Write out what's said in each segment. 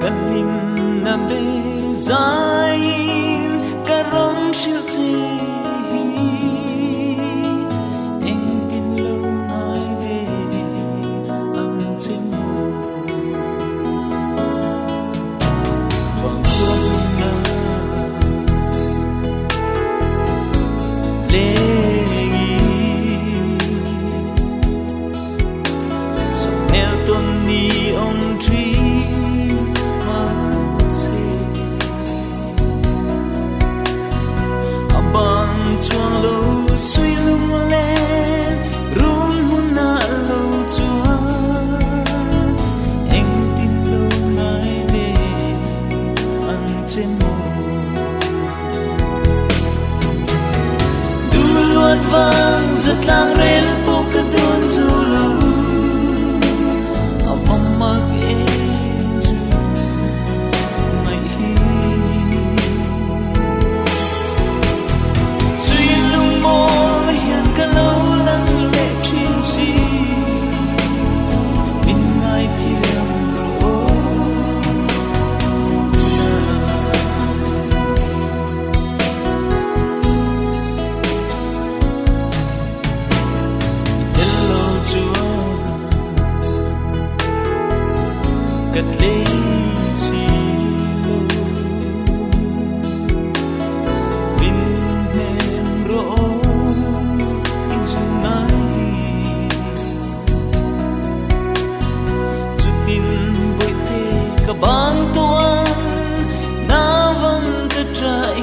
kalim na ber zain karom shil che hi eng tin lo ngai ve ang chen wang tuan na le Elton ni ông tri mà se abang chuang lo suy lung lên run hun na lo chua anh tin lo ngai về ăn trên mồ du luat vang rất lang rel po ka don du lo mag ezu mai hi suy lung mo hian ka lo lang le thin si min ngai thiam ro hello to cất lấy chi lô min nem ro izunai chutin boite ka bang tuan na van ka trai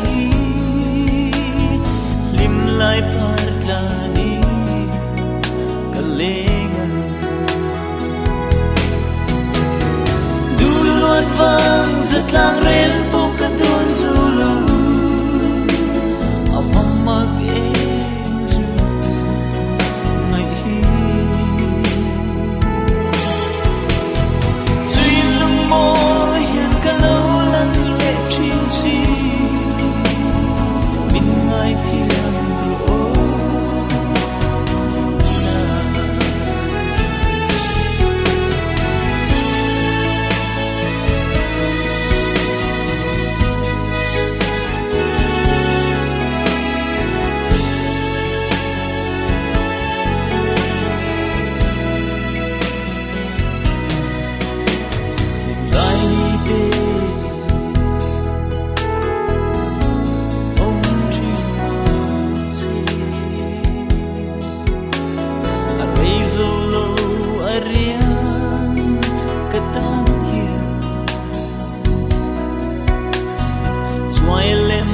lim lai par lani ka lengan vang rất lang rel po ka don zo lo amam mag ezu ngai hi suy lung mo hian ka lo lang le thin si min ngai thiam ro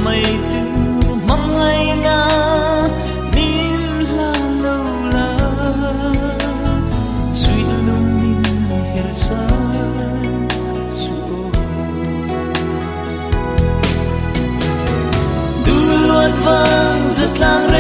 mai tu mangai na min la lo la suy lung min her sa su du luat vang rất lang